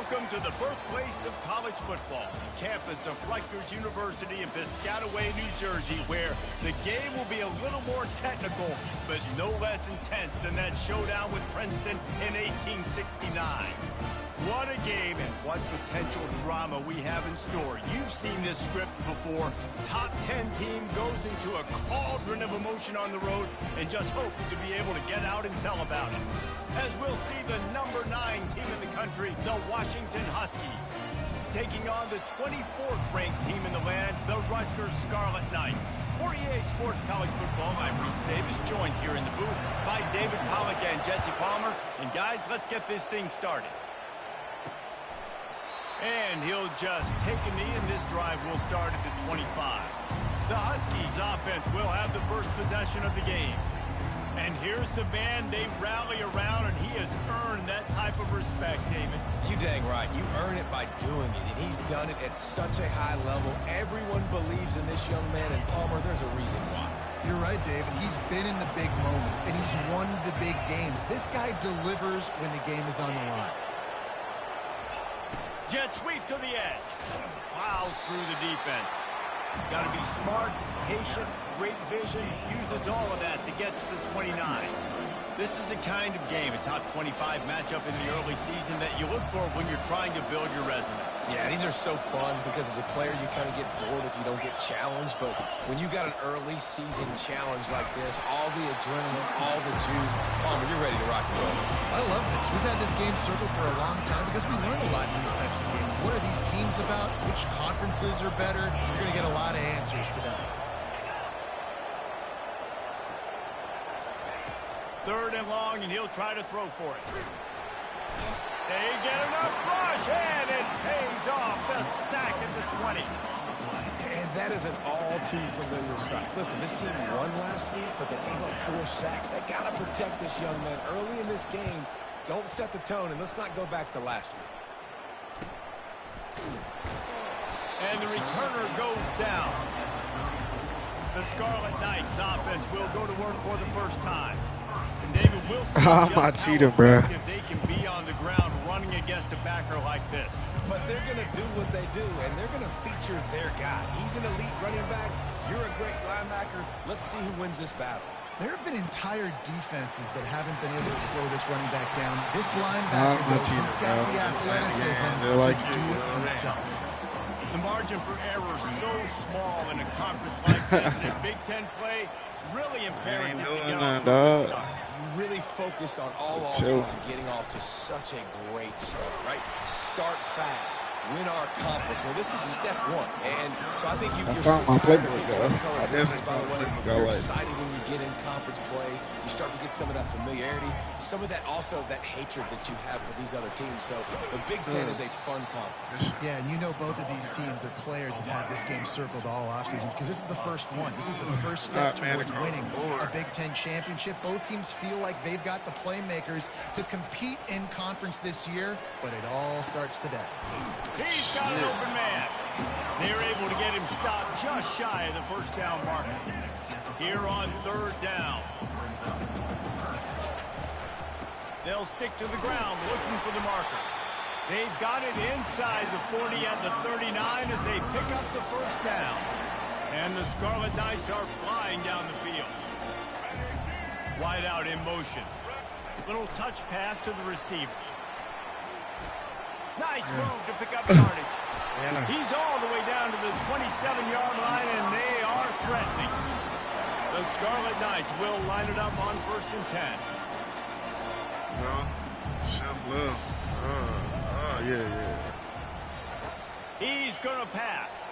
Welcome to the birthplace of college football, the campus of Rutgers University in Piscataway, New Jersey, where the game will be a little more technical, but no less intense than that showdown with Princeton in 1869. What a game and what potential drama we have in store. You've seen this script before. Top 10 team goes into a cauldron of emotion on the road and just hopes to be able to get out and tell about it. As we'll see the number 9 team in the country, the Washington Huskies, taking on the 24th ranked team in the land, the Rutgers Scarlet Knights. For EA Sports College Football, I'm Reese Davis, joined here in the booth by David Pollack and Jesse Palmer. And guys, let's get this thing started. And he'll just take a knee, and this drive will start at the 25. The Huskies offense will have the first possession of the game. And here's the man they rally around, and he has earned that type of respect, David. You dang right. You earn it by doing it, and he's done it at such a high level. Everyone believes in this young man, and Palmer, there's a reason why. You're right, David. He's been in the big moments, and he's won the big games. This guy delivers when the game is on the line. Jet sweep to the edge. Plows through the defense. Got to be smart, patient, great vision. Uses all of that to get to the 29. This is the kind of game, a top 25 matchup in the early season, that you look for when you're trying to build your resume. Yeah, these are so fun because as a player, you kind of get bored if you don't get challenged. But when you got an early season challenge like this, all the adrenaline, all the juice, Palmer, you're ready to rock and roll. I love this. We've had this game circled for a long time because we learn a lot in these types of games. What are these teams about? Which conferences are better? You're going to get a lot of answers today. Third and long, and he'll try to throw for it. They get enough rush, and it pays off. The sack at the 20. And that is an all-too-familiar sight. Listen, this team won last week, but they gave up 4 sacks. They got to protect this young man early in this game. Don't set the tone, and let's not go back to last week. And the returner goes down. The Scarlet Knights offense will go to work for the first time. David, we'll see my cheater, bro. If they can be on the ground running against a backer like this. But they're going to do what they do, and they're going to feature their guy. He's an elite running back. You're a great linebacker. Let's see who wins this battle. There have been entire defenses that haven't been able to slow this running back down. This linebacker, he's got the athleticism to do it himself. The margin for error so small in a conference like this, and in Big Ten play, really imperative to get off to a good start. You really focus on all offseason getting off to such a great start, right? Start fast, win our conference. Well, this is step 1, and so I think you're found my playbook, though. You're excited when you get in conference play. You start to get some of that familiarity, some of that also that hatred that you have for these other teams. So the Big Ten is a fun conference. Yeah, and you know both of these teams, their players have had this game circled all offseason because this is the first one. This is the first step towards winning a Big Ten championship. Both teams feel like they've got the playmakers to compete in conference this year, but it all starts today. He's got an open man. They're able to get him stopped just shy of the first down marker. Here on third down. They'll stick to the ground looking for the marker. They've got it inside the 40 at the 39 as they pick up the first down. And the Scarlet Knights are flying down the field. Wide out in motion. Little touch pass to the receiver. Nice move to pick up yardage. He's all the way down to the 27-yard line, and they are threatening. The Scarlet Knights will line it up on 1st and 10. Yeah. He's going to pass.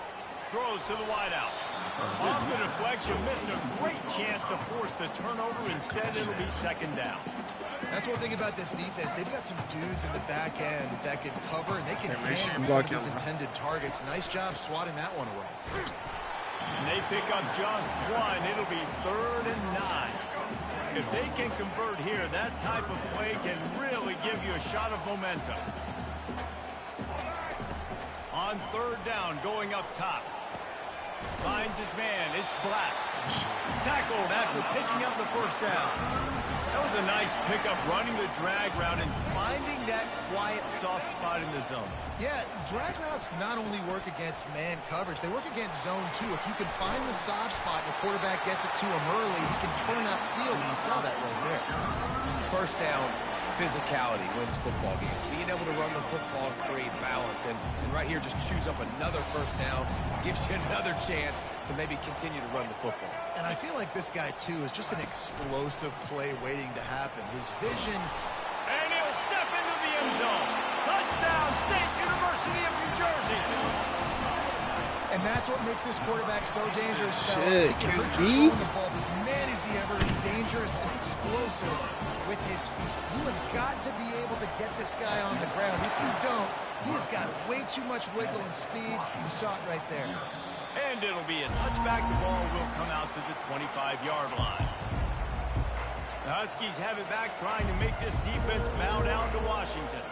Throws to the wideout. Off the deflection, missed a great chance to force the turnover. Instead, it'll be 2nd down. That's one thing about this defense. They've got some dudes in the back end that can cover, and they can handle some of these intended targets. Nice job swatting that one away. And they pick up just 1. It'll be 3rd and 9. If they can convert here, that type of play can really give you a shot of momentum. On 3rd down, going up top. Finds his man. It's Black. Tackled after picking up the first down. That was a nice pickup, running the drag route and finding that quiet, soft spot in the zone. Yeah, drag routes not only work against man coverage, they work against zone too. If you can find the soft spot and the quarterback gets it to him early, he can turn upfield, and you saw that right there. First down, physicality wins football games. Being able to run the football, create balance, and right here just choose up another first down, gives you another chance to maybe continue to run the football. And I feel like this guy, too, is just an explosive play waiting to happen. His vision... And he'll step into the end zone. Touchdown, State University of New Jersey. And that's what makes this quarterback so dangerous, fellas. Shit, He can hurt QB? you throwing the ball, but man, is he ever dangerous and explosive with his feet. You have got to be able to get this guy on the ground. If you don't, he's got way too much wiggle and speed. You saw it right there. And it'll be a touchback. The ball will come out to the 25-yard line. The Huskies have it back, trying to make this defense bow down to Washington.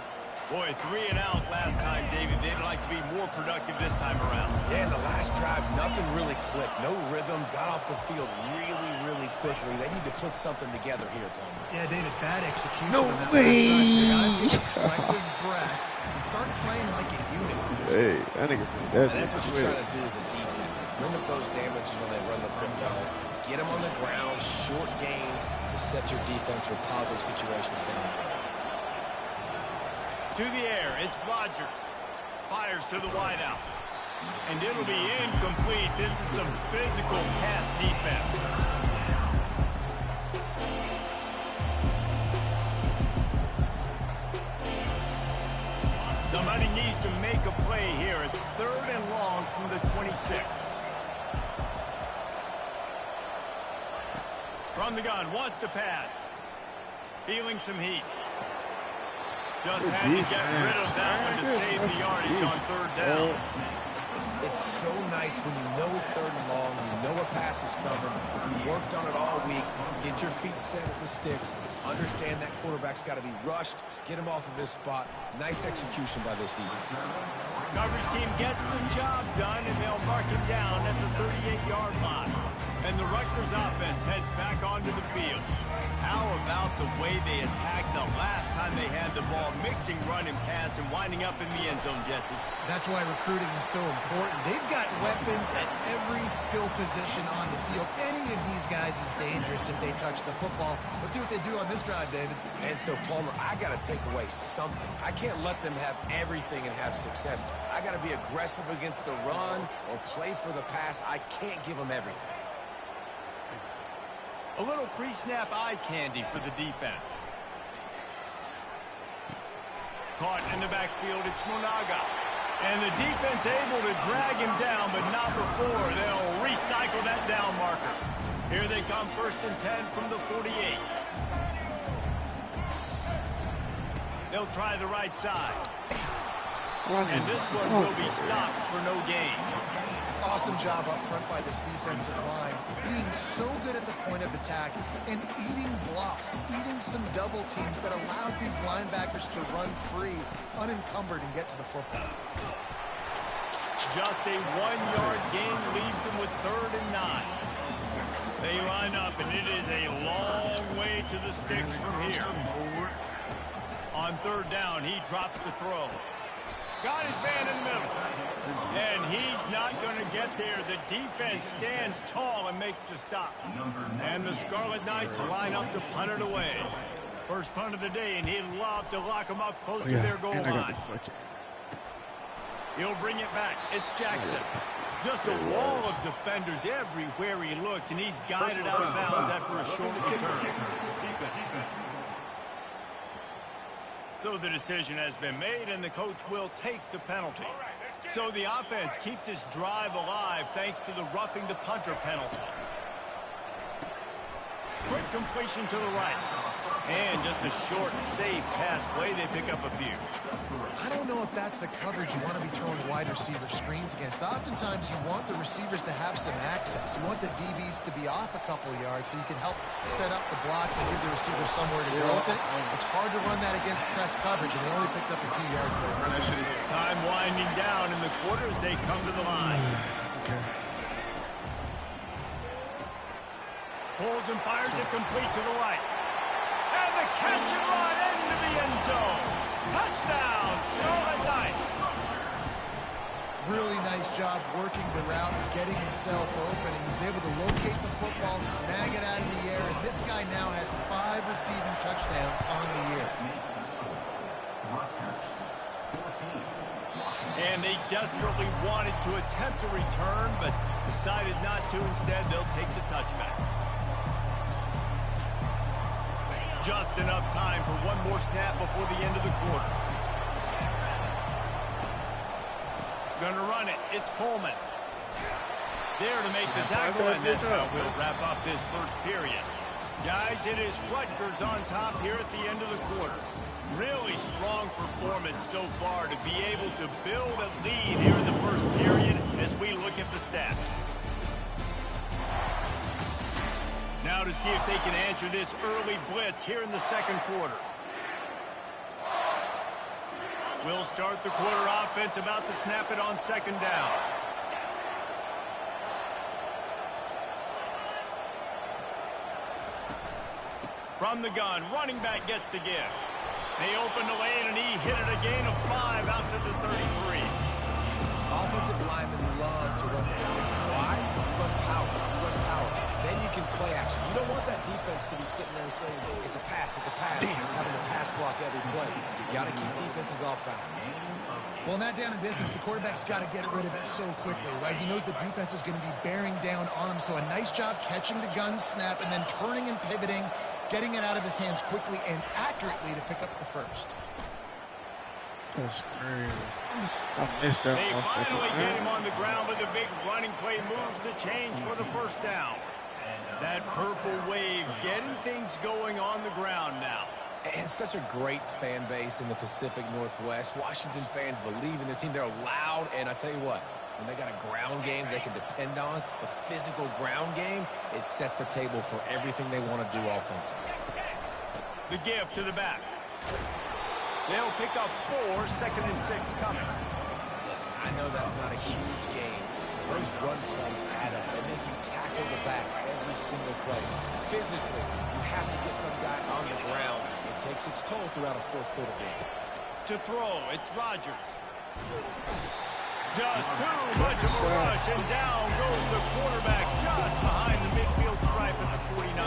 Boy, 3 and out last time, David. They'd like to be more productive this time around. Yeah, in the last drive, nothing really clicked. No rhythm, got off the field really quickly. They need to put something together here, Palmer. Yeah, David, bad execution. No on that way. last drive. So you got to take a collective breath and start playing like a unit. Hey, that nigga did that. And that's what you're trying to do as a defense. Limit those damages when they run the football. Get them on the ground, short gains to set your defense for positive situations down the road. To the air, it's Rodgers. Fires to the wideout. And it'll be incomplete. This is some physical pass defense. Somebody needs to make a play here. It's 3rd and long from the 26. From the gun, wants to pass. Feeling some heat. Just had to get rid of that one to save the yardage on 3rd down. It's so nice when you know it's 3rd and long, you know a pass is coming, you worked on it all week, get your feet set at the sticks, understand that quarterback's got to be rushed, get him off of his spot. Nice execution by this defense. Coverage team gets the job done, and they'll mark him down at the 38-yard line. And the Rutgers offense heads back onto the field. How about the way they attacked the last time they had the ball, mixing run and pass and winding up in the end zone, Jesse? That's why recruiting is so important. They've got weapons at every skill position on the field. Any of these guys is dangerous if they touch the football. Let's see what they do on this drive, David. And so, Palmer, I got to take away something. I can't let them have everything and have success. I got to be aggressive against the run or play for the pass. I can't give them everything. A little pre-snap eye candy for the defense. Caught in the backfield, it's Monaga. And the defense able to drag him down, but not before. They'll recycle that down marker. Here they come, 1st and 10 from the 48. They'll try the right side. And this one will be stopped for no gain. Awesome job up front by this defensive line, being so good at the point of attack and eating blocks, eating some double teams that allows these linebackers to run free, unencumbered, and get to the football. Just a 1-yard gain leaves them with 3rd and 9. They line up, and it is a long way to the sticks from here. On 3rd down, he drops to throw. Got his man in the middle. And he's not going to get there. The defense stands tall and makes the stop. And the Scarlet Knights line up to punt it away. First punt of the day, and he'd love to lock them up close to their goal line. He'll bring it back. It's Jackson. Just a wall of defenders everywhere he looks, and he's guided out of bounds after a short return. So the decision has been made, and the coach will take the penalty. So the offense keeps its drive alive thanks to the roughing the punter penalty. Quick completion to the right. And just a short, safe pass play. They pick up a few. I don't know if that's the coverage you want to be throwing wide receiver screens against. Oftentimes, you want the receivers to have some access. You want the DBs to be off a couple of yards so you can help set up the blocks and give the receiver somewhere to go with it. It's hard to run that against press coverage, and they only picked up a few yards there. Time winding down in the quarter as they come to the line. Pulls and fires it complete to the right. And the catch and run into the end zone. Touchdown, Scarlet Knights. Really nice job working the route and getting himself open. He was able to locate the football, snag it out of the air, and this guy now has 5 receiving touchdowns on the year. And they desperately wanted to attempt a return, but decided not to. Instead, they'll take the touchback. Just enough time for one more snap before the end of the quarter. Gonna run it. It's Coleman. There to make the tackle, and that's how we'll wrap up this first period. Guys, it is Rutgers on top here at the end of the quarter. Really strong performance so far to be able to build a lead here in the first period as we look at the stats. Now to see if they can answer this early blitz here in the second quarter. We'll start the quarter offense, about to snap it on second down. From the gun, running back gets the give. They open the lane, and he hit it a gain of 5 out to the 33. Offensive linemen love to run the ball. Why? You run power. You run power. Then you can play action. You don't want that defense to be sitting there saying, it's a pass, having to pass block every play. You got to keep defenses off balance. Well, in that down and distance, the quarterback's got to get rid of it so quickly, right? He knows the defense is going to be bearing down on him, so a nice job catching the gun snap and then turning and pivoting, getting it out of his hands quickly and accurately to pick up the first. That's crazy. I missed that. They finally get him on the ground, but the big running play moves the change for the first down. That purple wave getting things going on the ground now. And such a great fan base in the Pacific Northwest. Washington fans believe in their team. They're loud, and I tell you what, when they got a ground game they can depend on, a physical ground game, it sets the table for everything they want to do offensively. The give to the back. They'll pick up 4, 2nd and 6 coming. Listen, I know that's not a huge game. Those run plays add up. They make you tackle the back every single play. Physically, you have to get some guy on the ground. It takes its toll throughout a fourth quarter game. To throw, it's Rodgers. Just too much of a rush, and down goes the quarterback just behind the midfield stripe at the 49.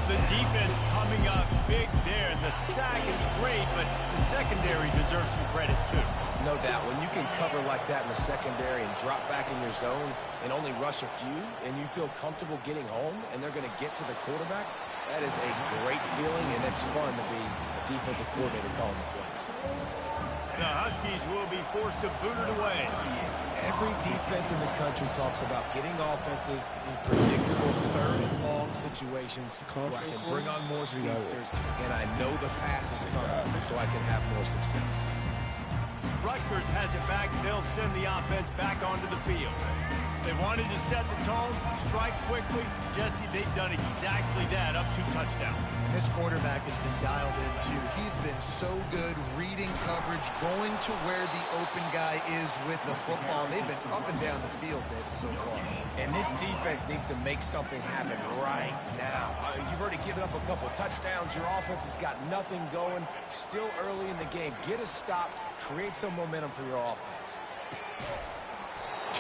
The defense coming up big there, and the sack is great, but the secondary deserves some credit too. No doubt. When you can cover like that in the secondary and drop back in your zone and only rush a few, and you feel comfortable getting home, and they're going to get to the quarterback, that is a great feeling, and it's fun to be a defensive coordinator calling the plays. The Huskies will be forced to boot it away. Every defense in the country talks about getting offenses in predictable third and long situations where I can bring on more speedsters, and I know the pass is coming, so I can have more success. Rutgers has it back. They'll send the offense back onto the field. They wanted to set the tone, strike quickly. Jesse, they've done exactly that, up 2 touchdowns. This quarterback has been dialed in, too. He's been so good reading coverage, going to where the open guy is with the football. They've been up and down the field, David, so far. And this defense needs to make something happen right now. You've already given up a couple touchdowns. Your offense has got nothing going. Still early in the game. Get a stop. Create some momentum for your offense.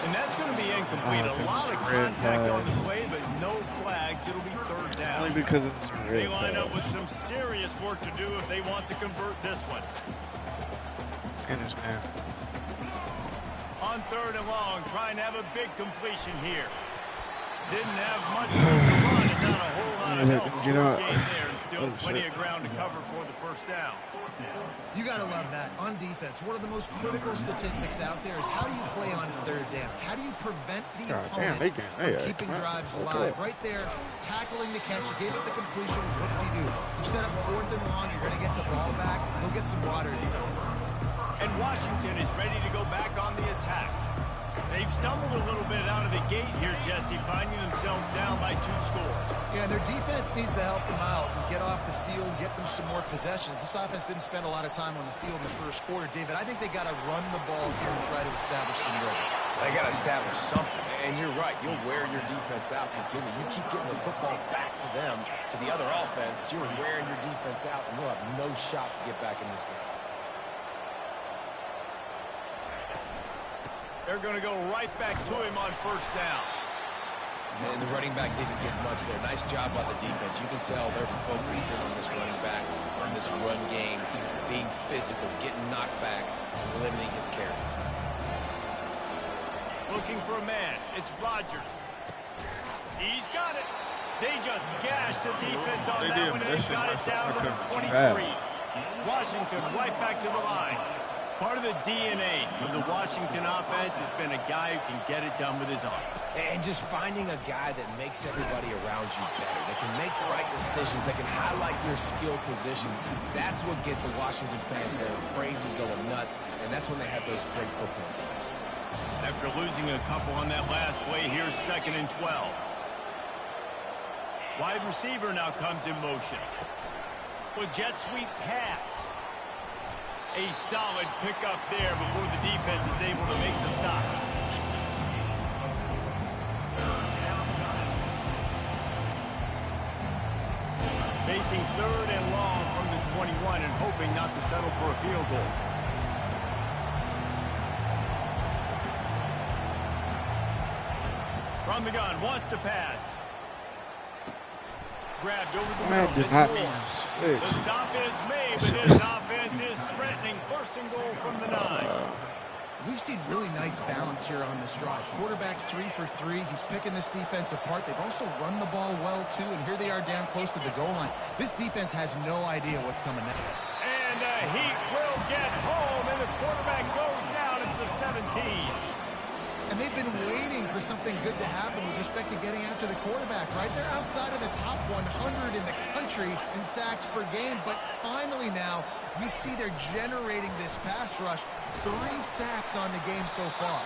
And that's going to be incomplete. A lot of contact on the play, but no flags. It'll be 3rd down. Only because of the They line up with some serious work to do if they want to convert this one. And this man. On 3rd and long, trying to have a big completion here. Didn't have much to run and not a whole lot of help. Short game there, and still plenty of ground to cover for the first down. You got to love that. On defense, one of the most critical statistics out there is how do you play on 3rd down? How do you prevent the opponent from keeping drives alive? Right there, tackling the catch. You gave up the completion. What do? You set up 4th and long. You're going to get the ball back. Go get some water and settle. And Washington is ready to go back on the attack. They've stumbled a little bit out of the gate here, Jesse, finding themselves down by 2 scores. Yeah, their defense needs to help them out and get off the field, get them some more possessions. This offense didn't spend a lot of time on the field in the first quarter, David. I think they got to run the ball here and try to establish some rhythm. They got to establish something, and you're right. You'll wear your defense out continually. You keep getting the football back to them, to the other offense, you're wearing your defense out, and you'll have no shot to get back in this game. They're going to go right back to him on first down. And the running back didn't get much there. Nice job by the defense. You can tell they're focused in on this running back, on this run game, being physical, getting knockbacks, limiting his carries. Looking for a man. It's Rodgers. He's got it. They just gashed the defense on that one, and they got it down to the 23. Washington right back to the line. Part of the DNA of the Washington offense has been a guy who can get it done with his arm. And just finding a guy that makes everybody around you better, that can make the right decisions, that can highlight your skill positions. That's what gets the Washington fans going crazy, going nuts, and that's when they have those great football teams. After losing a couple on that last play, here's 2nd and 12. Wide receiver now comes in motion. With jet sweep pass. A solid pickup there before the defense is able to make the stop. Facing 3rd and long from the 21 and hoping not to settle for a field goal. From the gun, wants to pass. Grabbed over the middle. The stop is made, but his offense is threatening. 1st and goal from the 9. We've seen really nice balance here on this drive. Quarterback's 3 for 3. He's picking this defense apart. They've also run the ball well, too, and here they are down close to the goal line. This defense has no idea what's coming next. And he will get home, and the quarterback goes down at the 17. And they've been waiting for something good to happen with respect to getting after the quarterback, right? They're outside of the top 100 in the country in sacks per game, but finally now you see they're generating this pass rush. 3 sacks on the game so far.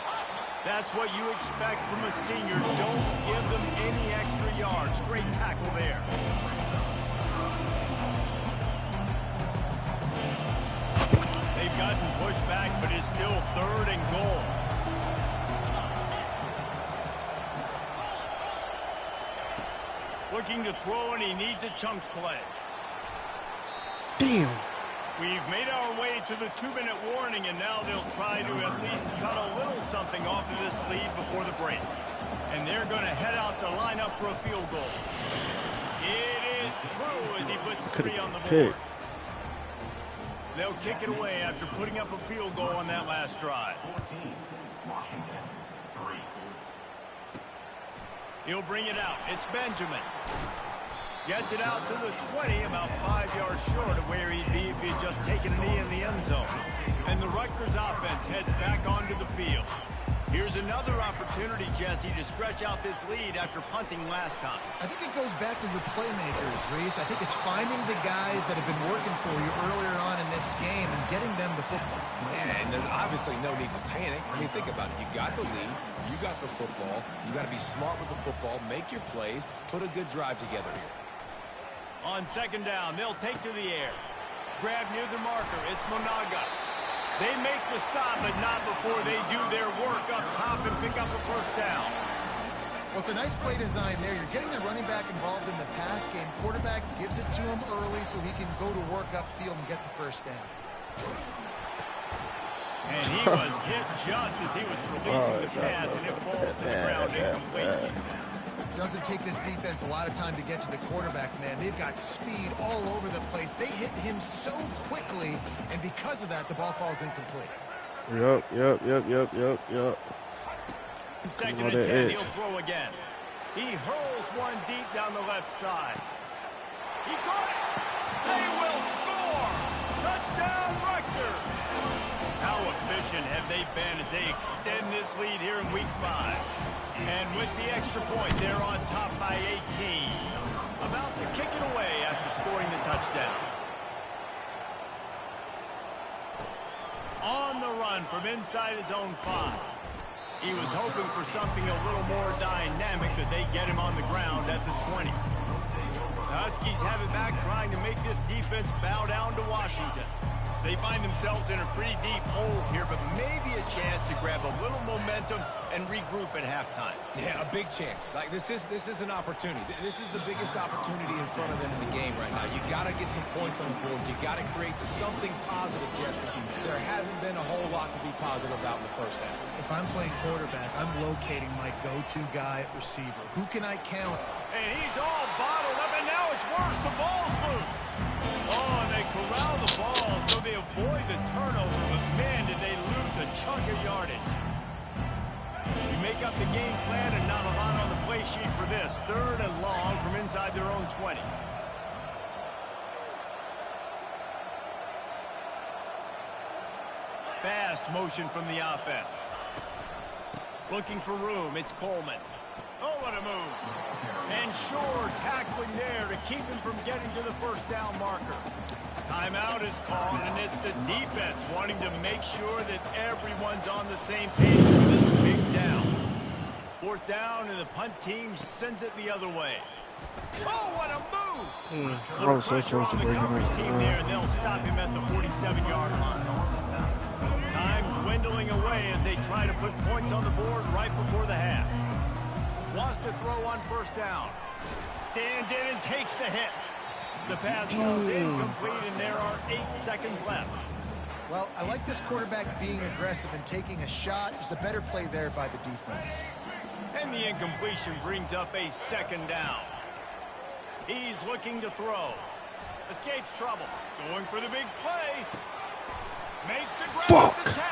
That's what you expect from a senior. Don't give them any extra yards. Great tackle there. They've gotten pushed back, but it's still 3rd and goal. Looking to throw, and he needs a chunk play. Damn. We've made our way to the 2-minute warning, and now they'll try to at least cut a little something off of this lead before the break. And they're going to head out to line up for a field goal. It is true as he puts 3 on the board. They'll kick it away after putting up a field goal on that last drive. 14, Washington, 3. He'll bring it out. It's Benjamin. Gets it out to the 20, about 5 yards short of where he'd be if he had just taken a knee in the end zone. And the Rutgers offense heads back onto the field. Here's another opportunity, Jesse, to stretch out this lead after punting last time. I think it goes back to your playmakers, Reese. I think it's finding the guys that have been working for you earlier on in this game and getting them the football. Yeah, and there's obviously no need to panic. I mean, think about it. You got the lead. You got the football. You got to be smart with the football. Make your plays. Put a good drive together here. On 2nd down, they'll take to the air. Grab near the marker. It's Monaga. They make the stop, but not before they do their work up top and pick up a 1st down. Well, it's a nice play design there. You're getting the running back involved in the pass game. Quarterback gives it to him early so he can go to work upfield and get the 1st down. And he was hit just as he was releasing the pass, and it falls to the ground incomplete. Doesn't take this defense a lot of time to get to the quarterback, man. They've got speed all over the place. They hit him so quickly, and because of that, the ball falls incomplete. Yep. 2nd and 10, he'll throw again. He hurls one deep down the left side. He caught it. They will score. Touchdown, Rutgers. How efficient have they been as they extend this lead here in Week 5? And with the extra point, they're on top by 18. About to kick it away after scoring the touchdown. On the run from inside his own 5. He was hoping for something a little more dynamic, but they get him on the ground at the 20. The Huskies have it back, trying to make this defense bow down to Washington. They find themselves in a pretty deep hole here, but maybe a chance to grab a little momentum and regroup at halftime. Yeah, a big chance. Like this is an opportunity. This is the biggest opportunity in front of them in the game right now. You got to get some points on the board. You got to create something positive, Jesse. There hasn't been a whole lot to be positive about in the first half. If I'm playing quarterback, I'm locating my go-to guy at receiver. Who can I count? And he's all bottled up, and now it's worse. The ball's loose. Oh, and they corral the ball, so they avoid the turnover. But, man, did they lose a chunk of yardage. You make up the game plan and not a lot on the play sheet for this. 3rd and long from inside their own 20. Fast motion from the offense. Looking for room. It's Coleman. Oh, what a move. And Shore tackling there to keep him from getting to the first down marker. Timeout is called, and it's the defense wanting to make sure that everyone's on the same page for this big down. 4th down, and the punt team sends it the other way. Oh, what a move! I was so close to breaking coverage that. team there, and they'll stop him at the 47-yard line. Time dwindling away as they try to put points on the board right before the half. Wants to throw on 1st down. Stands in and takes the hit. The pass falls incomplete, and there are 8 seconds left. Well, I like this quarterback being aggressive and taking a shot. Just a better play there by the defense. And the incompletion brings up a 2nd down. He's looking to throw. Escapes trouble. Going for the big play. Makes the grab at the 10.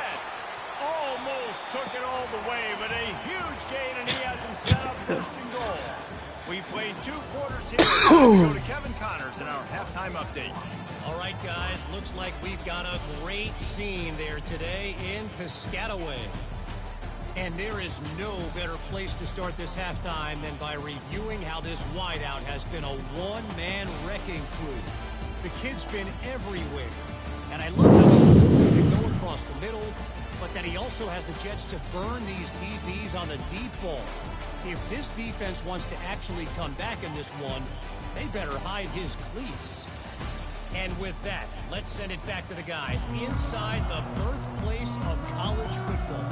Almost took it all the way, but a huge gain, and he has him set up 1st and goal. We played 2 quarters here. We go to Kevin Connors in our halftime update. All right, guys, looks like we've got a great scene there today in Piscataway. And there is no better place to start this halftime than by reviewing how this wideout has been a one-man wrecking crew. The kid's been everywhere. And I love how he's able to go across the middle, but that he also has the jets to burn these DBs on the deep ball. If this defense wants to actually come back in this one, they better hide his cleats. And with that, let's send it back to the guys inside the birthplace of college football.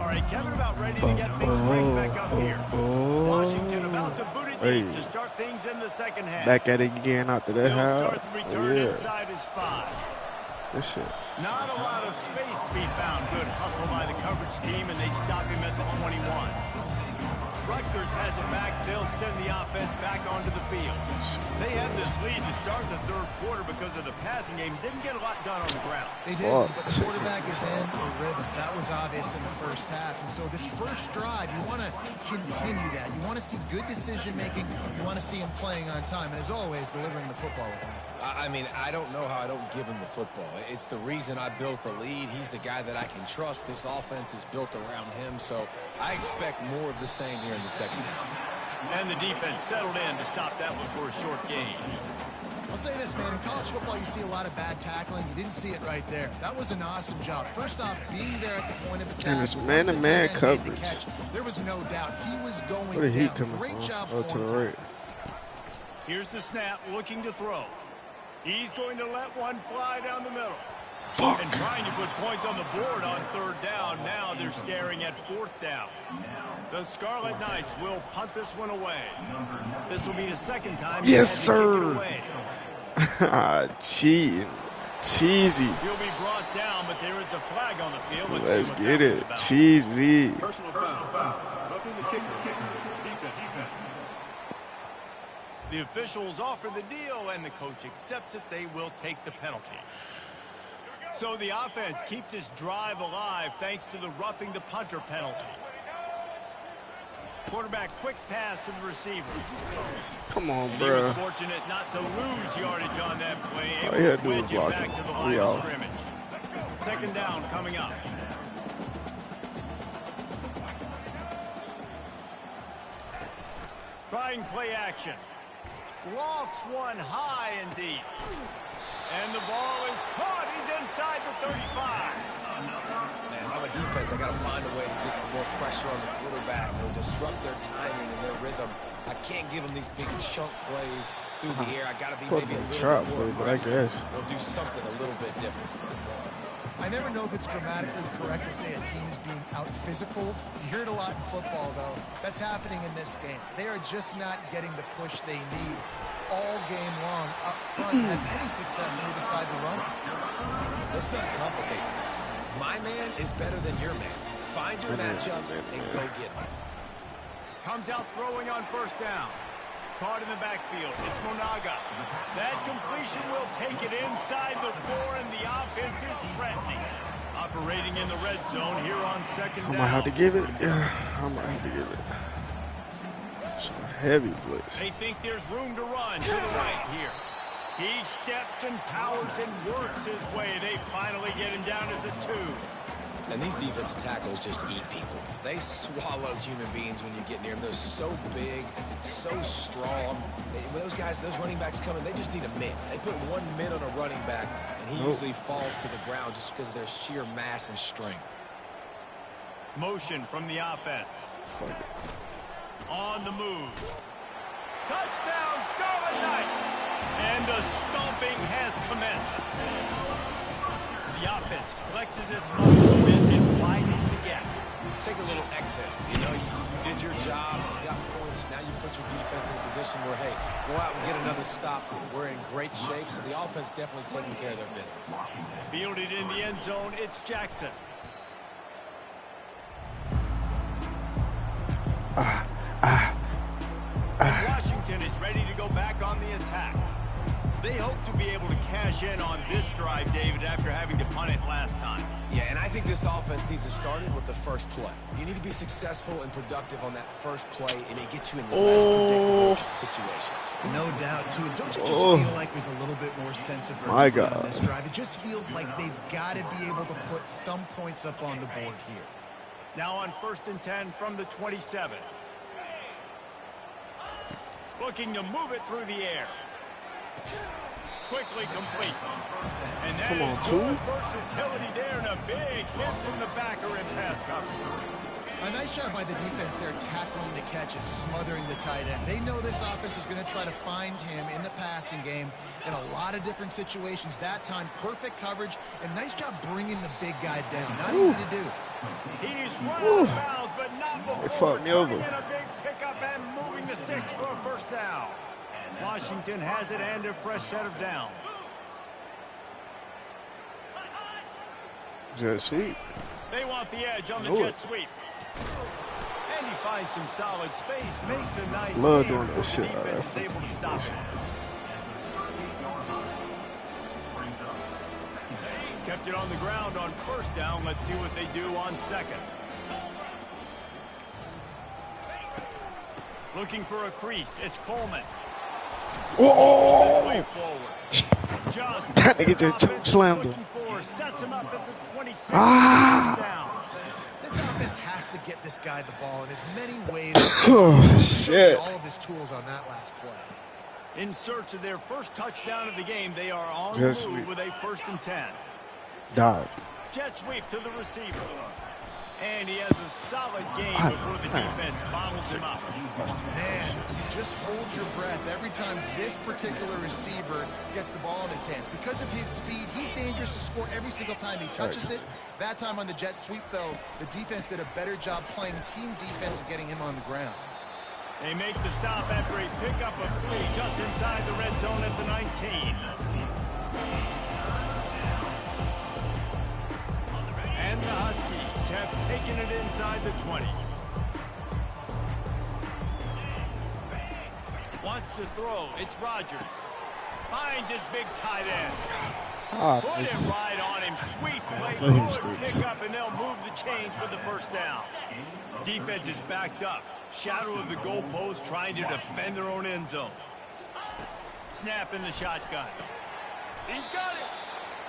All right, Kevin, about ready to get things cranked back up here. Washington about to boot it deep to start things in the second half. Back at it again after that They'll half. start the return inside his 5. This shit. Not a lot of space to be found. Good hustle by the coverage team, and they stop him at the 21. Rutgers has it back. They'll send the offense back onto the field. They had this lead to start the 3rd quarter because of the passing game. Didn't get a lot done on the ground. They didn't, but the quarterback is in a rhythm. That was obvious in the first half. And so this first drive, you want to continue that. You want to see good decision-making. You want to see him playing on time. And as always, delivering the football with that. I mean, I don't know how I don't give him the football. It's the reason I built the lead. He's the guy that I can trust. This offense is built around him, so I expect more of the same here in the second half. And the defense settled in to stop that one for a short gain. I'll say this, man. In college football, you see a lot of bad tackling. You didn't see it right there. That was an awesome job. First off, being there at the point of attack. And it's man-to-man coverage. There was no doubt he was going Where did he down. come Great from? job Oh, for to him. the right. Here's the snap, looking to throw. He's going to let one fly down the middle. Fuck. And trying to put points on the board on 3rd down. Now they're staring at 4th down. The Scarlet Knights will punt this one away. This will be the 2nd time. Yes, sir. Cheating. Cheesy. He'll be brought down, but there is a flag on the field. Let's see what get that was it. about. Cheesy. Personal foul. Roughing the kicker. Defense. The officials offer the deal, and the coach accepts it. They will take the penalty. So the offense keeps its drive alive thanks to the roughing the punter penalty. Quarterback quick pass to the receiver. Come on, And he was bro. fortunate not to lose yardage on that play. All Able he had to to do was wedge it block back him. to the line We of out. scrimmage. 2nd down coming up. Trying play action. Lofts one high and deep. And the ball is caught. He's inside the 35. Man, if I'm a defense, I got to find a way to get some more pressure on the quarterback or disrupt their timing and their rhythm. I can't give them these big chunk plays through the air. I got to be maybe a little bit more aggressive or do something a little bit different. I never know if it's grammatically correct to say a team is being out-physical. You hear it a lot in football, though. That's happening in this game. They are just not getting the push they need all game long up front and have any success when they decide to run it. Let's not complicate this. My man is better than your man. Find your matchups and go get them. Comes out throwing on first down. Caught in the backfield. It's Monaga. That completion will take it inside the 4, and the offense is threatening. Operating in the red zone here on second down. I might have to give it. Yeah, I might have to give it. Some heavy blitz. They think there's room to run to the right here. He steps and powers and works his way. They finally get him down to the 2. And these defensive tackles just eat people. They swallow human beings when you get near them. They're so big, so strong. When those guys, those running backs come in, they just need a mid. They put 1 mid on a running back, and he usually falls to the ground just because of their sheer mass and strength. Motion from the offense. On the move. Touchdown, Scarlet Knights! And the stomping has commenced. The offense flexes its muscle a bit and widens the gap. Take a little exit. You know, you did your job, you got points. Now you put your defense in a position where, hey, go out and get another stop. We're in great shape, so the offense definitely taking care of their business. Fielded in the end zone, it's Jackson. Washington is ready to go back on the attack. They hope to be able to cash in on this drive, David, after having to punt it last time. Yeah, and I think this offense needs to start it with the first play. You need to be successful and productive on that first play, and it gets you in less predictable situations. No doubt, too. Don't you just feel like there's a little bit more sense of urgency on this drive? It just feels like they've got to be able to put some points up on the board here. Now on 1st and 10 from the 27. Looking to move it through the air. Quickly complete. And that is good versatility there, and a big hit from the backer in pass coverage. A nice job by the defense there tackling the catch and smothering the tight end. They know this offense is going to try to find him in the passing game in a lot of different situations. That time, perfect coverage, and nice job bringing the big guy down. Not easy to do. He's run out of bounds, but not before turning in a big pickup and moving the sticks for a first down. Washington has it and a fresh set of downs. Jet sweep. They want the edge on the jet sweep. And he finds some solid space, makes a nice love doing that shit. Defense is able to stop it. Kept it on the ground on first down. Let's see what they do on second. Looking for a crease. It's Coleman. Oh! Just that nigga just slammed him. Sets him up at the 26. This offense has to get this guy the ball in as many ways as shit. All of his tools on that last play. In search of their first touchdown of the game, they are on the move with a 1st and 10. Dive. Jet sweep to the receiver. And he has a solid game before the defense bottles him up. Man, you just hold your breath every time this particular receiver gets the ball in his hands. Because of his speed, he's dangerous to score every single time he touches it. That time on the jet sweep, though, the defense did a better job playing team defense and getting him on the ground. They make the stop after a pickup of 3 just inside the red zone at the 19. And the Huskies have taken it inside the 20. Wants to throw. It's Rodgers. Finds his big tight end. Put it right on him. Sweet play. Good pick up, and they'll move the chains with the first down. Defense is backed up. Shadow of the goalpost trying to defend their own end zone. Snap in the shotgun. He's got it.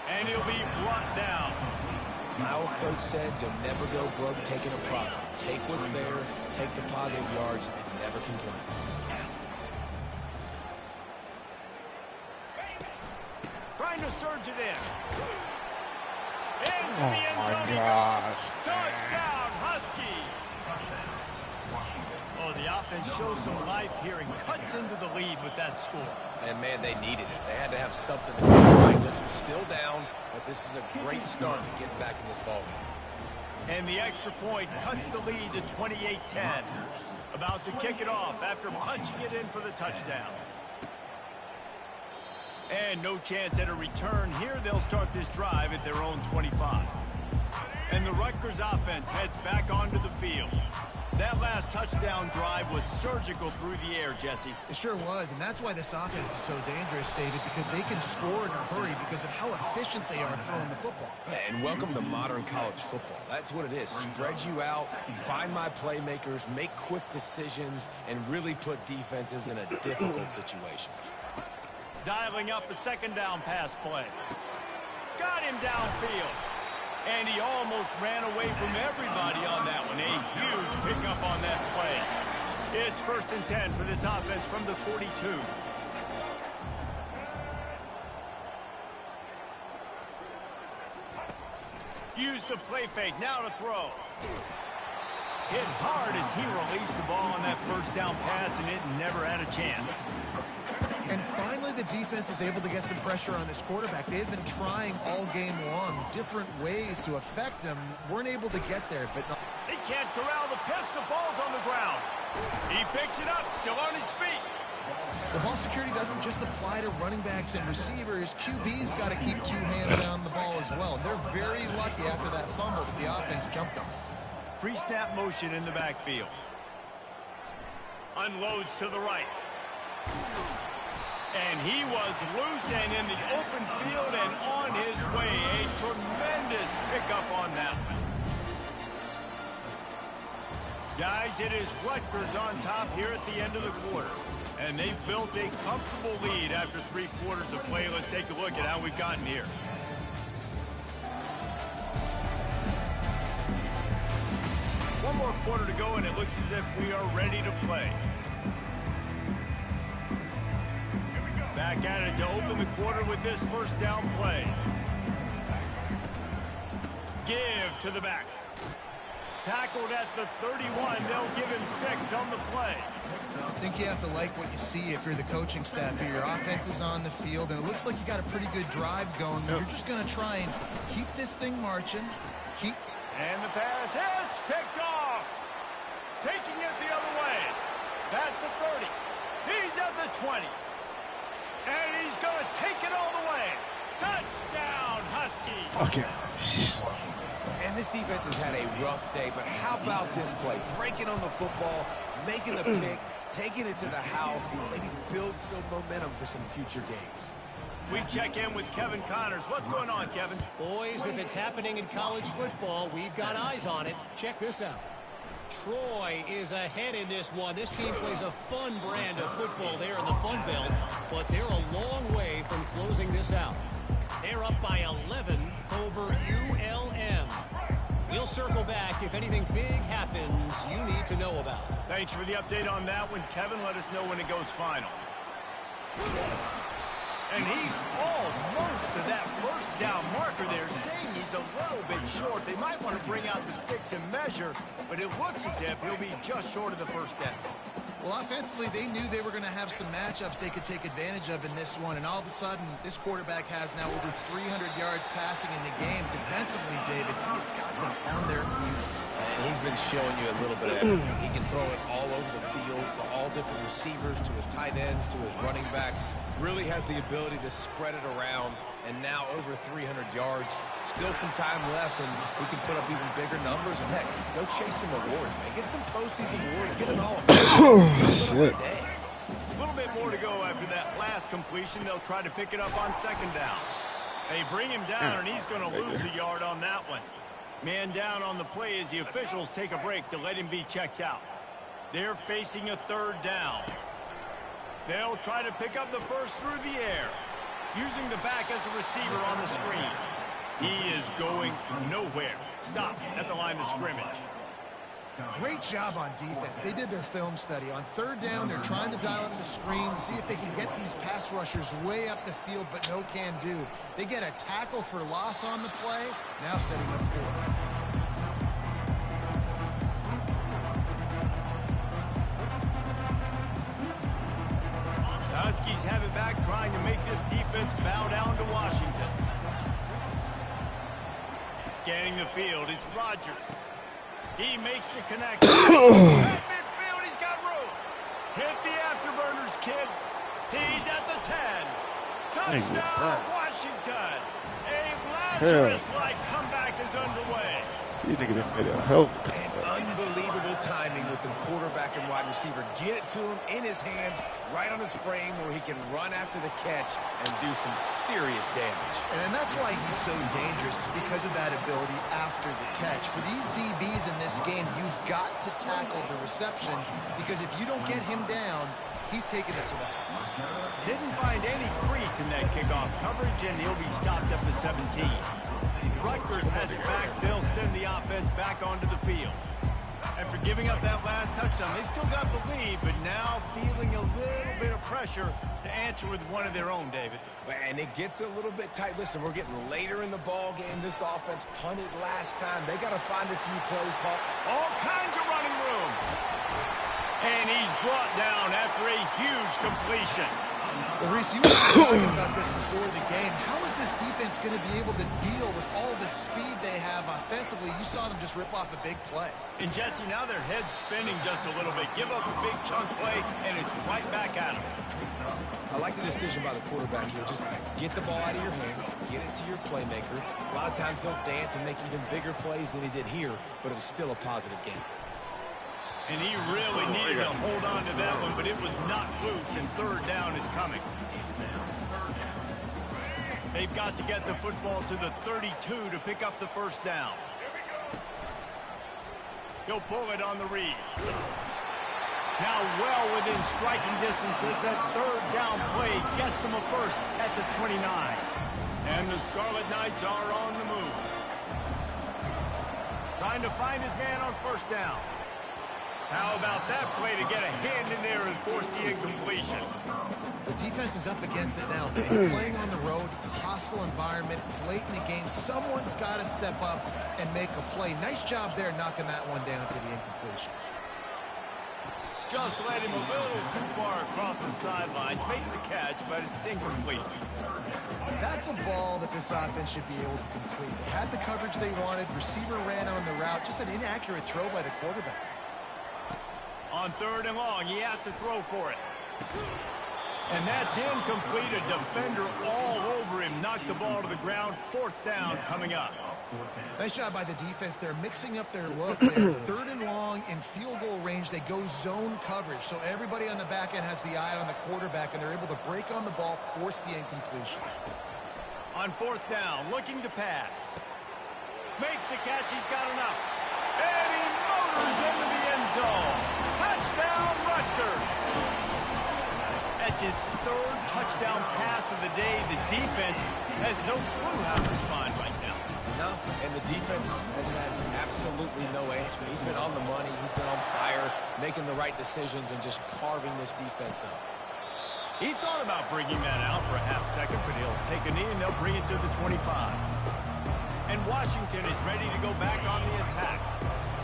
And he'll be brought down. My old coach said you'll never go broke taking a profit. Take what's there, take the positive yards, and never complain. Trying to surge it in. And To the end zone he goes. Touchdown, Husky. Oh, the offense shows some life here and cuts into the lead with that score. And, man, they needed it. They had to have something to do right. Listen, still down, but this is a great start to get back in this ballgame. And the extra point cuts the lead to 28-10. About to kick it off after punching it in for the touchdown. And no chance at a return here. They'll start this drive at their own 25. And the Rutgers offense heads back onto the field. That last touchdown drive was surgical through the air, Jesse. It sure was, and that's why this offense is so dangerous, David, because they can score in a hurry because of how efficient they are throwing the football. And welcome to modern college football. That's what it is. Spread you out, find my playmakers, make quick decisions, and really put defenses in a difficult situation. Dialing up a second down pass play. Got him downfield. And he almost ran away from everybody on that one. A huge pickup on that play. It's 1st and 10 for this offense from the 42. Use the play fake. Now to throw. Hit hard as he released the ball on that first down pass, and it never had a chance. And finally, the defense is able to get some pressure on this quarterback. They had been trying all game long different ways to affect him. Weren't able to get there, but no. He can't corral the pitch. The ball's on the ground. He picks it up, still on his feet. The ball security doesn't just apply to running backs and receivers. QB's got to keep two hands down the ball as well. They're very lucky after that fumble that the offense jumped on. Pre-snap motion in the backfield. Unloads to the right. And he was loose and in the open field and on his way. A tremendous pickup on that one. Guys, it is Rutgers on top here at the end of the quarter. And they've built a comfortable lead after 3 quarters of play. Let's take a look at how we've gotten here. One more quarter to go, and it looks as if we are ready to play. Back at it to open the quarter with this first down play. Give to the back. Tackled at the 31. They'll give him 6 on the play. I think you have to like what you see if you're the coaching staff here. Your offense is on the field, and it looks like you got a pretty good drive going. You're just going to try and keep this thing marching. And the pass hits, picked off. Taking it the other way. Past the 30. He's at the 20. And he's going to take it all the way. Touchdown, Huskies. Fuck it. And this defense has had a rough day, but how about this play? Breaking on the football, making the pick, taking it to the house, maybe build some momentum for some future games. We check in with Kevin Connors. What's going on, Kevin? Boys, if it's happening in college football, we've got eyes on it. Check this out. Troy is ahead in this one. This team plays a fun brand of football there in the Fun Belt, but they're a long way from closing this out. They're up by 11 over ULM. We'll circle back if anything big happens you need to know about. Thanks for the update on that one, Kevin. Let us know when it goes final. And he's almost to that first down marker there, saying he's a little bit short. They might want to bring out the sticks and measure, but it looks as if he'll be just short of the first down. Well, offensively, they knew they were going to have some matchups they could take advantage of in this one, and all of a sudden, this quarterback has now over 300 yards passing in the game. Defensively, David, he's got them on their heels. And he's been showing you a little bit of everything. He can throw it all over the field to all different receivers, to his tight ends, to his running backs. Really has the ability to spread it around, and now over 300 yards. Still some time left, and he can put up even bigger numbers. And heck, go chase some awards, man. Get some postseason awards. Get it all. Shit. A little bit more to go after that last completion. They'll try to pick it up on second down. They bring him down, and he's going to lose a yard on that one. Man down on the play as the officials take a break to let him be checked out. They're facing a third down. They'll try to pick up the first through the air, using the back as a receiver on the screen. He is going nowhere. Stop at the line of scrimmage. Great job on defense. They did their film study. On third down, they're trying to dial up the screen, see if they can get these pass rushers way up the field, but no can do. They get a tackle for loss on the play, now setting up fourth. The Huskies have it back, trying to make this defense bow down to Washington. Scanning the field, it's Rodgers. He makes the connection. At midfield, he's got room. Hit the afterburners, kid. He's at the 10. Touchdown, Washington. A Lazarus-like comeback is underway. You think it made a help? And unbelievable timing with the quarterback and wide receiver. Get it to him in his hands, right on his frame where he can run after the catch and do some serious damage. And that's why he's so dangerous, because of that ability after the catch. For these DBs in this game, you've got to tackle the reception, because if you don't get him down, he's taking it to the house. Didn't find any crease in that kickoff coverage, and he'll be stopped at the 17. Rutgers has it back. They'll send the offense back onto the field. After giving up that last touchdown, they still got the lead, but now feeling a little bit of pressure to answer with one of their own, David. And it gets a little bit tight. Listen, we're getting later in the ball game. This offense punted last time. They got to find a few plays, Paul. All kinds of running room. And he's brought down after a huge completion. Well, Reese, you were talking about this before the game. How is this defense going to be able to deal with all the speed they have offensively? You saw them just rip off a big play. And, Jesse, now their head's spinning just a little bit. Give up a big chunk play, and it's right back at them. I like the decision by the quarterback here. Just get the ball out of your hands, get it to your playmaker. A lot of times he'll dance and make even bigger plays than he did here, but it was still a positive game. And he really needed to hold on to that one, but it was not loose, and third down is coming. They've got to get the football to the 32 to pick up the first down. He'll pull it on the read. Now well within striking distance as that third down play gets them a first at the 29. And the Scarlet Knights are on the move. Trying to find his man on first down. How about that play to get a hand in there and force the incompletion? The defense is up against it now. They're playing on the road. It's a hostile environment. It's late in the game. Someone's got to step up and make a play. Nice job there knocking that one down for the incompletion. Just led him a little too far across the sidelines. Makes the catch, but it's incomplete. That's a ball that this offense should be able to complete. They had the coverage they wanted. Receiver ran on the route. Just an inaccurate throw by the quarterback. On third and long, he has to throw for it. And that's incomplete. A defender all over him. Knocked the ball to the ground. Fourth down coming up. Nice job by the defense. They're mixing up their look. They're third and long in field goal range. They go zone coverage. So everybody on the back end has the eye on the quarterback, and they're able to break on the ball, force the incompletion. On fourth down, looking to pass. Makes the catch. He's got enough. And he motors into the end zone. Touchdown, Rutgers. That's his third touchdown pass of the day. The defense has no clue how to respond right now. No, and the defense has had absolutely no answer. He's been on the money. He's been on fire, making the right decisions and just carving this defense up. He thought about bringing that out for a half second, but he'll take a knee and they'll bring it to the 25. And Washington is ready to go back on the attack.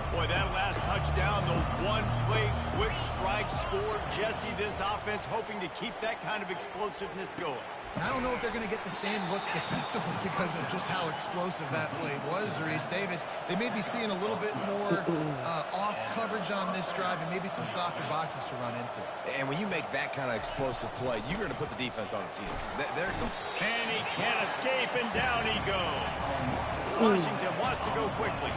Boy, that last touchdown, the one-play quick strike scored. Jesse, this offense hoping to keep that kind of explosiveness going. I don't know if they're going to get the same looks defensively because of just how explosive that play was, Reese. David, they may be seeing a little bit more off coverage on this drive and maybe some softer boxes to run into. And when you make that kind of explosive play, you're going to put the defense on its heels. And he can't escape, and down he goes. Washington wants to go quickly.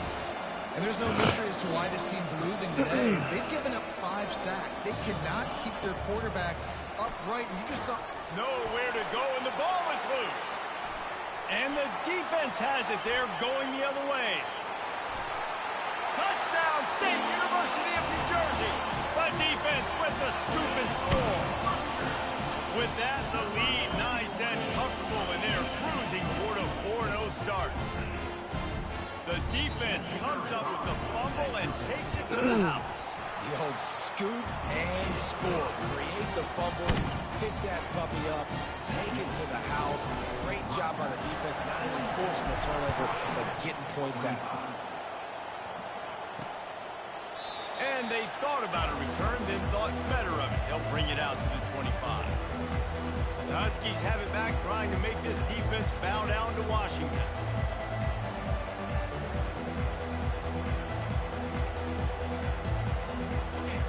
And there's no mystery as to why this team's losing today. They've given up 5 sacks. They cannot keep their quarterback upright. And you just saw nowhere to go, and the ball is loose. And the defense has it. They're going the other way. Touchdown, State University of New Jersey. The defense with the scoop and score. With that, the lead nice and comfortable, and they're cruising toward a 4-0 start. The defense comes up with the fumble and takes it to the score. Create the fumble, pick that puppy up, take it to the house. Great job by the defense, not only forcing the turnover, but getting points out of it. And they thought about a return, then thought better of it. They'll bring it out to the 25. The Huskies have it back, trying to make this defense bow down to Washington.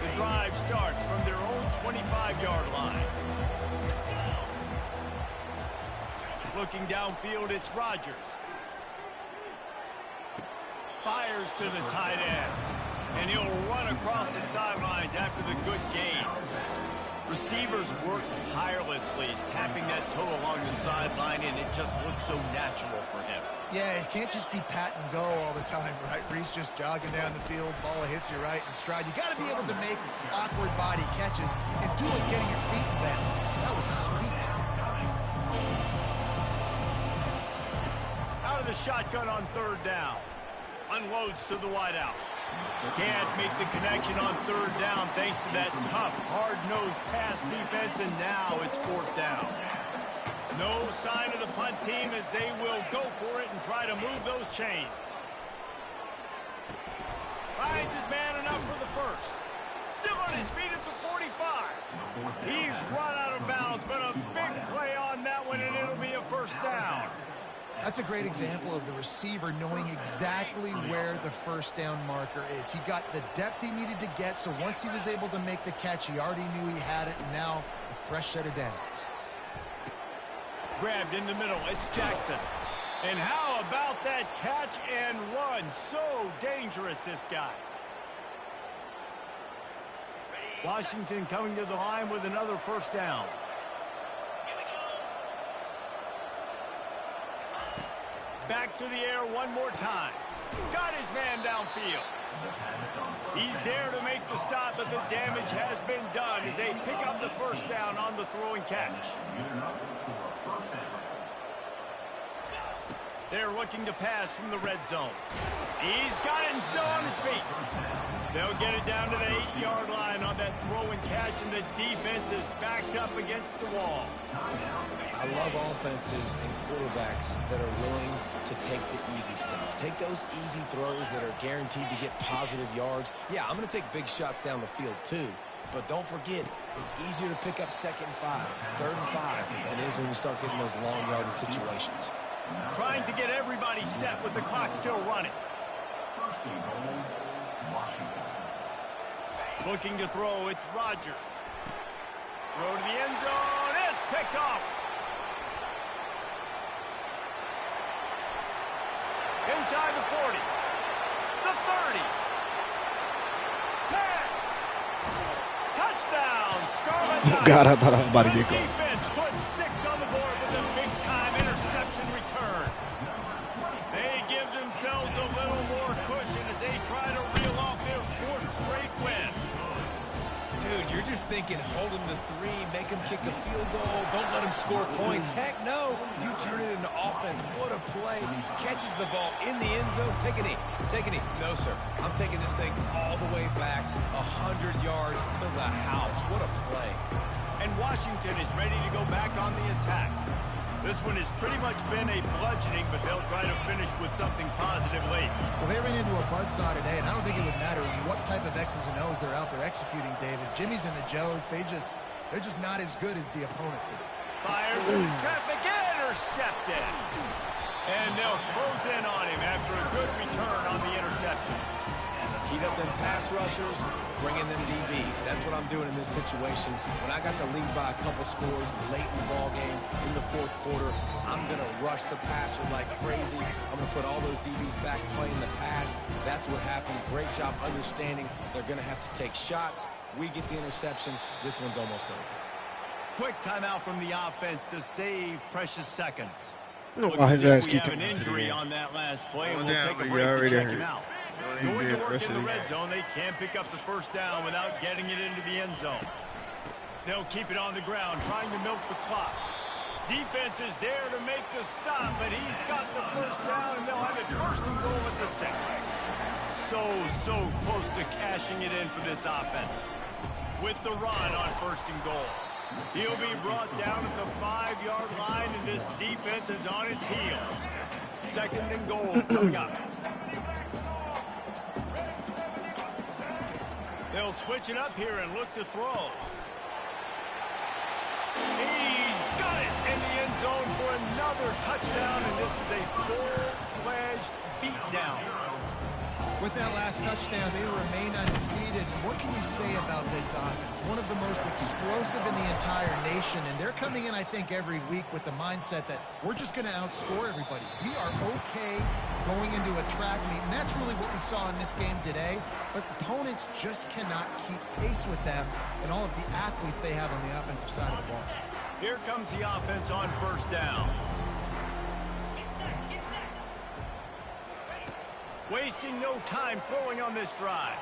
The drive starts from their own 25-yard line. Looking downfield, it's Rodgers. Fires to the tight end. And he'll run across the sidelines after the good gain. Receivers work tirelessly, tapping that toe along the sideline, and it just looks so natural for him. Yeah, it can't just be pat and go all the time, right? Reese just jogging down the field, ball hits you right in stride. You got to be able to make awkward body catches and do it getting your feet in bounds. That was sweet. Out of the shotgun on third down. Unloads to the wideout. Can't make the connection on third down thanks to that tough, hard-nosed pass defense, and now it's fourth down. No sign of the punt team as they will go for it and try to move those chains. Finds his man enough for the first. Still on his feet at the 45. He's run out of bounds, but a big play on that one, and it'll be a first down. That's a great example of the receiver knowing exactly where the first down marker is. He got the depth he needed to get, so once he was able to make the catch, he already knew he had it, and now a fresh set of downs. Grabbed in the middle, it's Jackson. And how about that catch and run? So dangerous, this guy. Washington coming to the line with another first down. Back to the air one more time. Got his man downfield. He's there to make the stop, but the damage has been done as they pick up the first down on the throw and catch. They're looking to pass from the red zone. He's got it and still on his feet. They'll get it down to the 8-yard line on that throw and catch, and the defense is backed up against the wall. I love offenses and quarterbacks that are willing to take the easy stuff. Take those easy throws that are guaranteed to get positive yards. Yeah, I'm going to take big shots down the field too. But don't forget, it's easier to pick up 2nd and 5, 3rd and 5 than it is when you start getting those long yardage situations. Trying to get everybody set with the clock still running. Looking to throw, it's Rodgers. Throw to the end zone, it's picked off. Inside the 40, the 30, 10, touchdown, Scarlet Knights. God, I thought I was about to get caught. Defense puts 6 on the board with a big-time interception return. They give themselves a little more cushion as they try to reel off their 4th straight win. Dude, you're just thinking, hold him to 3, make him kick a field goal, don't let him score points. Heck no, you turn it into offense. What a play. Catches the ball in the end zone. Take a knee. Take a knee. No, sir. I'm taking this thing all the way back 100 yards to the house. What a play. And Washington is ready to go back on the attack. This one has pretty much been a bludgeoning, but they'll try to finish with something positive late. Well, they ran into a buzzsaw today, and I don't think it would matter what type of X's and O's they're out there executing, David. Jimmy's and the Joes, they're just not as good as the opponent today. Fires through traffic, intercepted. And they'll close in on him after a good return on the interception. Heat up them pass rushers, bring in them DBs. That's what I'm doing in this situation. When I got the lead by a couple scores late in the ball game, in the 4th quarter, I'm going to rush the passer like crazy. I'm going to put all those DBs back playing the pass. That's what happened. Great job understanding they're going to have to take shots. We get the interception. This one's almost over. Quick timeout from the offense to save precious seconds. No, Looks his as if ass we keep have an coming to the injury end. on that last play, and Oh, we'll damn, take but a you break to already check hurt. him out. You Going did to work rest in of the the red zone, they can pick up the first down without getting it into the end zone. They'll keep it on the ground, trying to milk the clock. Defense is there to make the stop, but he's got the first down, and they'll have it 1st and goal at the 6. So close to cashing it in for this offense. with the run on 1st and goal. He'll be brought down at the 5-yard line, and this defense is on its heels. 2nd and goal coming up. They'll switch it up here and look to throw. He's got it in the end zone for another touchdown, and this is a full-fledged beatdown. With that last touchdown, they remain undefeated. What can you say about this offense? One of the most explosive in the entire nation, and they're coming in, I think, every week with the mindset that we're just going to outscore everybody. We are okay going into a track meet, and that's really what we saw in this game today. But opponents just cannot keep pace with them and all of the athletes they have on the offensive side of the ball. Here comes the offense on 1st down. Wasting no time throwing on this drive.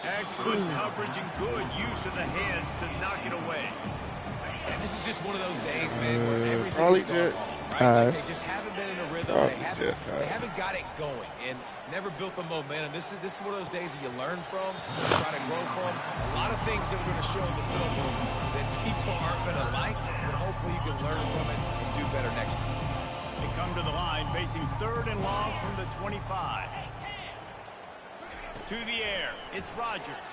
Excellent coverage and good use of the hands to knock it away. And this is just one of those days, man, where everything is going wrong, right? Like they just haven't been in a rhythm. They haven't got it going and never built the momentum. This is one of those days that you learn from, you try to grow from. A lot of things that we're going to show in the film that people aren't going to like, but hopefully you can learn from it and do better next time. They come to the line facing 3rd and long from the 25. To the air, it's Rodgers.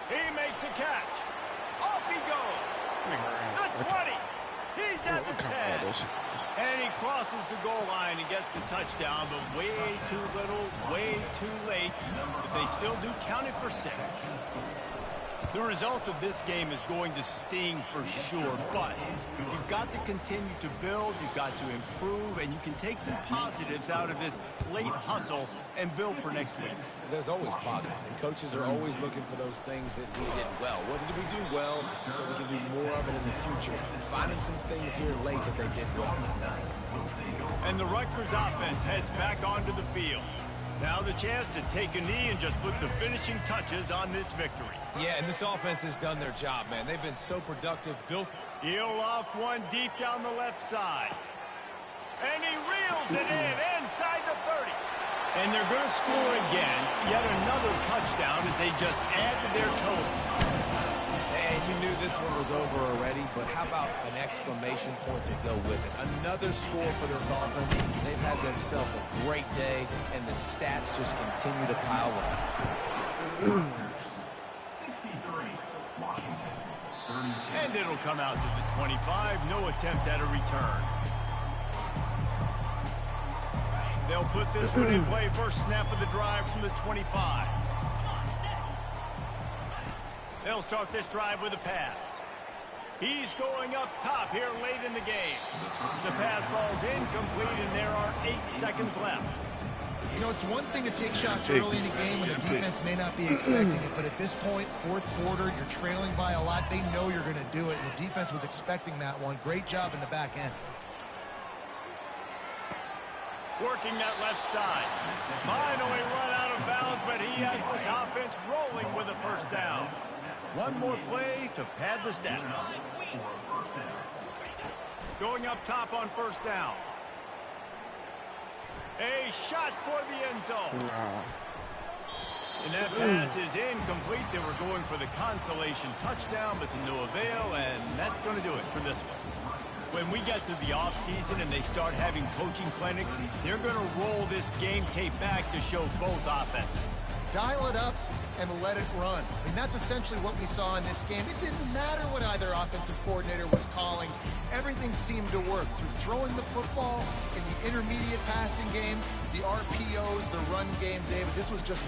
He makes a catch. Off he goes. The 20. He's at the 10. And he crosses the goal line and gets the touchdown, but way too little, way too late. But they still do count it for 6. The result of this game is going to sting for sure, but you've got to continue to build, you've got to improve, and you can take some positives out of this late hustle and build for next week. There's always positives, and coaches are always looking for those things that we did well. What did we do well so we can do more of it in the future? Finding some things here late that they did well. And the Rutgers offense heads back onto the field. Now the chance to take a knee and just put the finishing touches on this victory. Yeah, and this offense has done their job, man. They've been so productive. He'll loft one deep down the left side. And he reels it in inside the 30. And they're going to score again. Yet another touchdown as they just add to their total. And you knew this one was over already, but how about an exclamation point to go with it? Another score for this offense. They've had themselves a great day, and the stats just continue to pile up. And it'll come out to the 25. No attempt at a return. They'll put this one in play first snap of the drive from the 25. They'll start this drive with a pass. He's going up top here late in the game. The pass falls incomplete, and there are 8 seconds left. You know, it's one thing to take shots early in the game when the defense may not be expecting it, but at this point, 4th quarter, you're trailing by a lot. They know you're going to do it, and the defense was expecting that one. Great job in the back end. Working that left side. Finally run out of bounds, but he has this offense rolling with a 1st down. One more play to pad the stats. Going up top on 1st down. A shot toward the end zone. And that pass is incomplete. They were going for the consolation touchdown, but to no avail, and that's going to do it for this one. When we get to the offseason and they start having coaching clinics, they're going to roll this game tape back to show both offenses. Dial it up and let it run. I mean, that's essentially what we saw in this game. It didn't matter what either offensive coordinator was calling. Everything seemed to work through throwing the football in the intermediate passing game, the RPOs, the run game, David. This was just